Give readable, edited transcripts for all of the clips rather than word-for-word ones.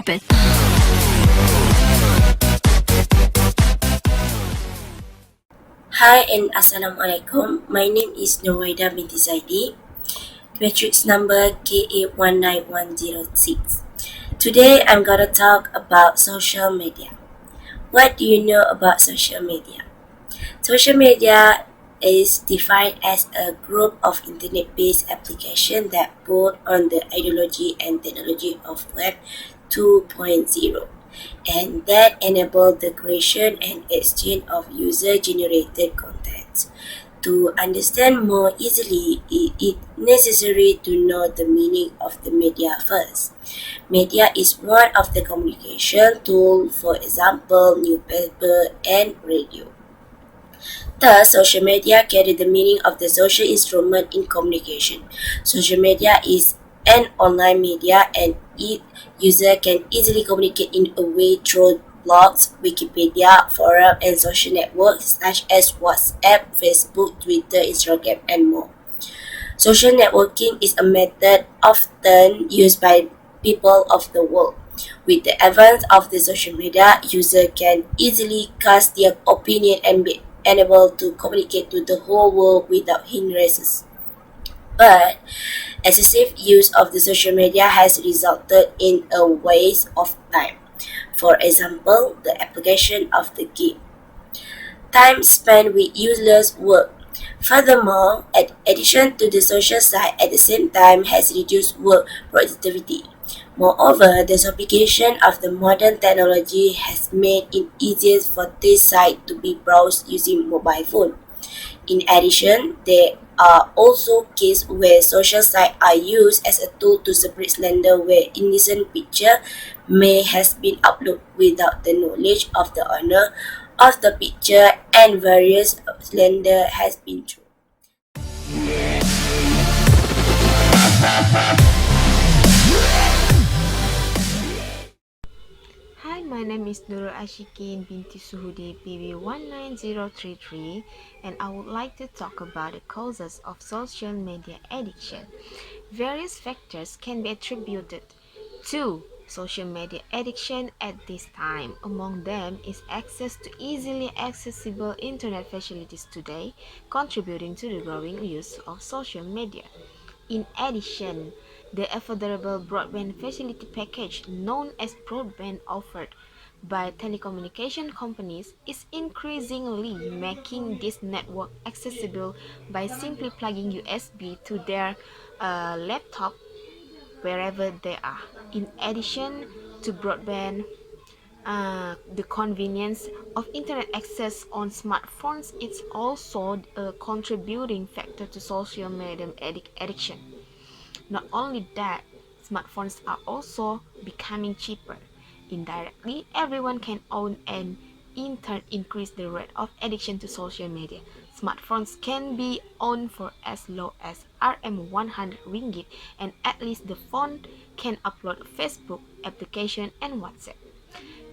purpose. Hi and Assalamualaikum. My name is Noraida binti Zaidi, matrix number KA19106. Today I'm gonna talk about social media. What do you know about social media? Social media is defined as a group of internet-based applications that build on the ideology and technology of Web 2.0 and that enable the creation and exchange of user-generated content. To understand more easily, it is necessary to know the meaning of the media first. Media is one of the communication tool, for example, newspaper and radio. Thus, social media carry the meaning of the social instrument in communication. Social media is an online media and each user can easily communicate in a way through blogs, Wikipedia, forum, and social networks such as WhatsApp, Facebook, Twitter, Instagram, and more. Social networking is a method often used by people of the world. With the advance of the social media, users can easily cast their opinion and be able to communicate to the whole world without hindrances. But excessive use of the social media has resulted in a waste of time. For example, the application of the game. Time spent with useless work. Furthermore, addition to the social side at the same time has reduced work productivity. Moreover, the sophistication of the modern technology has made it easier for this site to be browsed using mobile phone. In addition, there are also cases where social sites are used as a tool to spread slander where innocent picture may has been uploaded without the knowledge of the owner of the picture and various slander has been true. Hi, my name is Nurul Ashikin binti Suhudi PB19033 and I would like to talk about the causes of social media addiction. Various factors can be attributed to social media addiction at this time. Among them is access to easily accessible internet facilities today, contributing to the growing use of social media. In addition, the affordable broadband facility package known as broadband offered by telecommunication companies is increasingly making this network accessible by simply plugging USB to their laptop wherever they are. In addition to broadband, the convenience of internet access on smartphones is also a contributing factor to social media addiction. Not only that, smartphones are also becoming cheaper. Indirectly, everyone can own and in turn increase the rate of addiction to social media. Smartphones can be owned for as low as Rm100 ringgit and at least the phone can upload Facebook application and WhatsApp.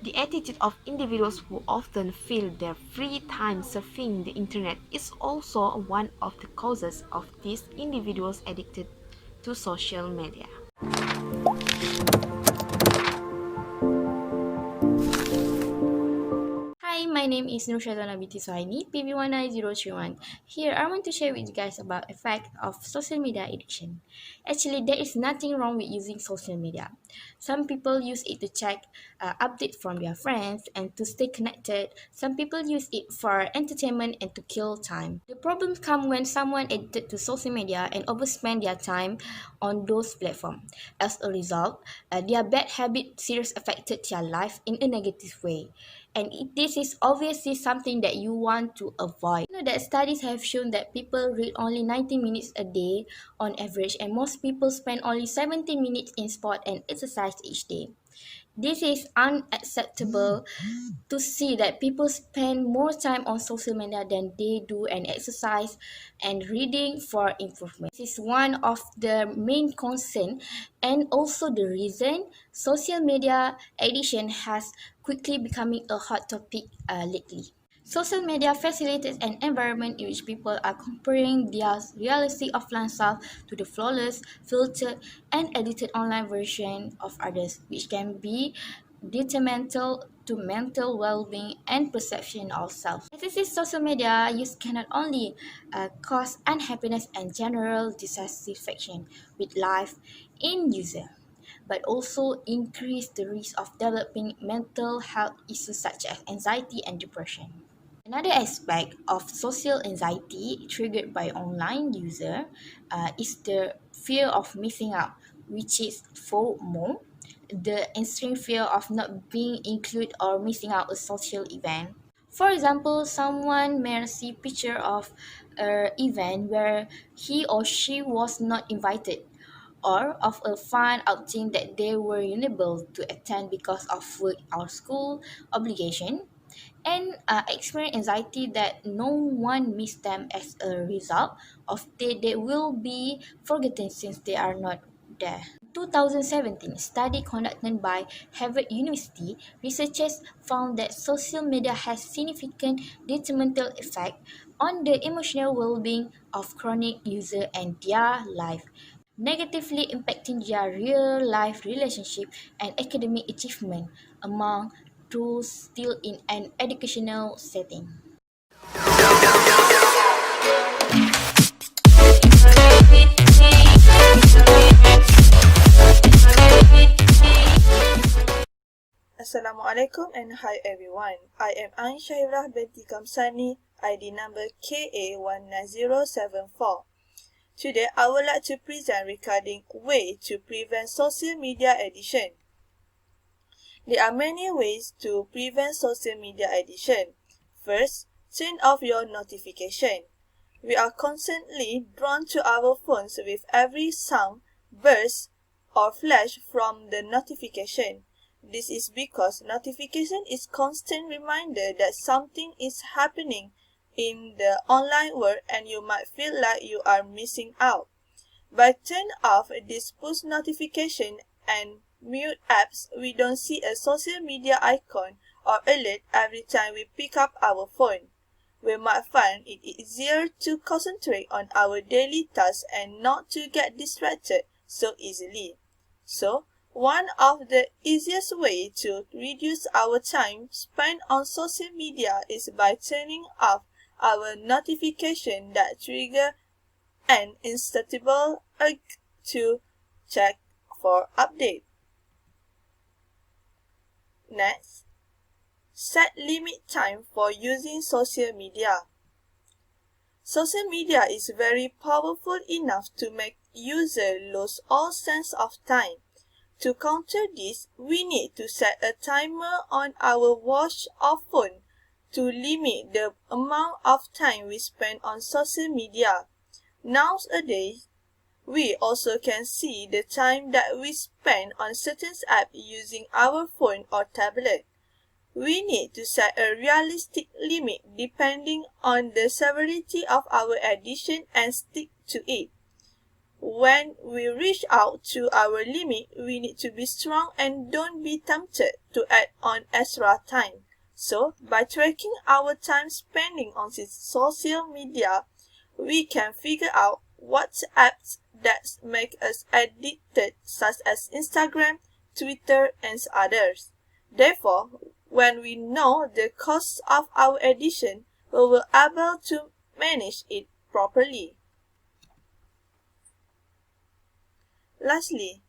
The attitude of individuals who often fill their free time surfing the internet is also one of the causes of these individuals addicted to social media. Hi, my name is Nurshadana Binti Suhaini, PB19031. Here, I want to share with you guys about effect of social media addiction. Actually, there is nothing wrong with using social media. Some people use it to check updates from their friends and to stay connected. Some people use it for entertainment and to kill time. The problems come when someone addicted to social media and overspend their time on those platforms. As a result, their bad habit seriously affected their life in a negative way. And this is obviously something that you want to avoid. You know that studies have shown that people read only 90 minutes a day on average, and most people spend only 70 minutes in sport and exercise each day. This is unacceptable to see that people spend more time on social media than they do and exercise and reading for improvement. This is one of the main concern and also the reason social media addiction has quickly becoming a hot topic lately. Social media facilitates an environment in which people are comparing their realistic offline self to the flawless, filtered, and edited online version of others, which can be detrimental to mental well-being and perception of self. Excessive social media use can not only cause unhappiness and general dissatisfaction with life in user, but also increase the risk of developing mental health issues such as anxiety and depression. Another aspect of social anxiety triggered by online user is the fear of missing out, which is FOMO, the extreme fear of not being included or missing out a social event. For example, someone may see picture of an event where he or she was not invited, or of a fun outing that they were unable to attend because of work or school obligation, and experience anxiety that no one missed them as a result of they will be forgotten since they are not there. 2017 study conducted by Harvard University, researchers found that social media has significant detrimental effect on the emotional well-being of chronic users and their life, negatively impacting their real-life relationship and academic achievement among those still in an educational setting. Assalamualaikum and hi everyone. I am Anshahirah binti Kamsani, ID number KA19074. Today I would like to present regarding way to prevent social media addiction. There are many ways to prevent social media addiction. First, turn off your notification. We are constantly drawn to our phones with every sound, burst, or flash from the notification. This is because notification is constant reminder that something is happening in the online world and you might feel like you are missing out. By turn off this push notification and mute apps, we don't see a social media icon or alert every time we pick up our phone. We might find it easier to concentrate on our daily tasks and not to get distracted so easily. So, one of the easiest ways to reduce our time spent on social media is by turning off our notification that trigger an insatiable urge to check for update. Next, set limit time for using social media. Social media is very powerful enough to make users lose all sense of time. To counter this, we need to set a timer on our watch or phone to limit the amount of time we spend on social media. Nowadays, we also can see the time that we spend on certain apps using our phone or tablet. We need to set a realistic limit depending on the severity of our addiction and stick to it. When we reach out to our limit, we need to be strong and don't be tempted to add on extra time. So, by tracking our time spending on social media, we can figure out what apps that make us addicted, such as Instagram, Twitter, and others. Therefore, when we know the cause of our addiction, we will be able to manage it properly. Lastly,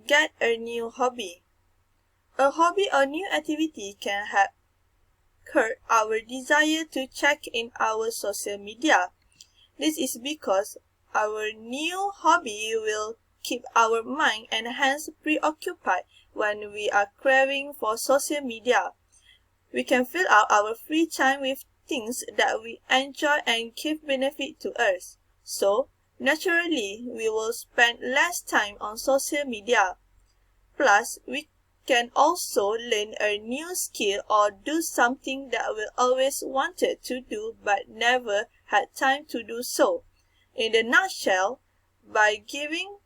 get a new hobby. A hobby or new activity can help curb our desire to check in our social media. This is because our new hobby will keep our mind and hands preoccupied when we are craving for social media. We can fill out our free time with things that we enjoy and give benefit to us. So, naturally, we will spend less time on social media. Plus, we can also learn a new skill or do something that we always wanted to do but never had time to do so. In the nutshell, by giving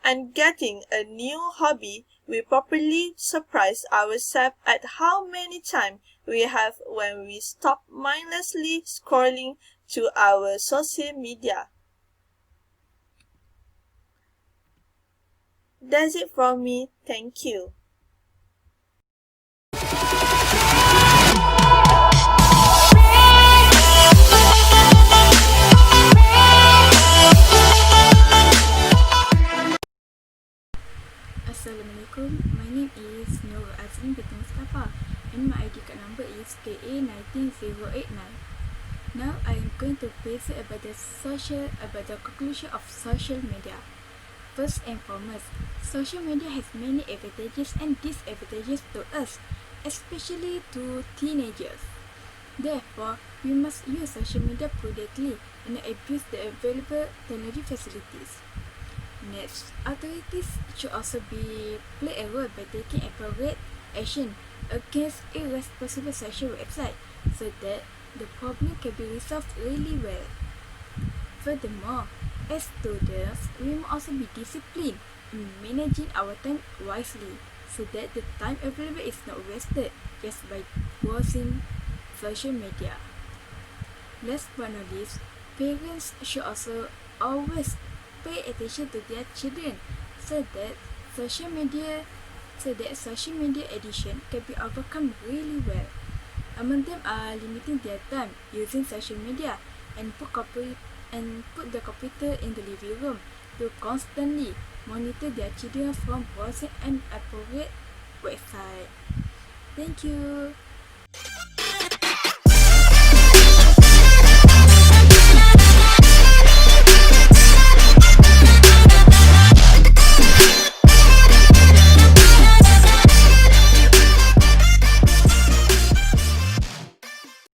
and getting a new hobby, we properly surprise ourselves at how many times we have when we stop mindlessly scrolling to our social media. That's it from me. Thank you. Assalamualaikum. My name is Nur Azrin binti Mustafa and my ID card number is KA19089. Now I am going to present about the conclusion of social media. First and foremost, social media has many advantages and disadvantages to us, especially to teenagers. Therefore, we must use social media prudently and abuse the available technology facilities. Next, authorities should also play a role by taking appropriate action against irresponsible social websites so that the problem can be resolved really well. Furthermore, as students, we must also be disciplined in managing our time wisely so that the time available is not wasted just by browsing social media. Last but not least, parents should also always pay attention to their children so that social media addiction can be overcome really well. Among them are limiting their time using social media and put the computer in the living room to constantly monitor their children from browsing an appropriate website. Thank you.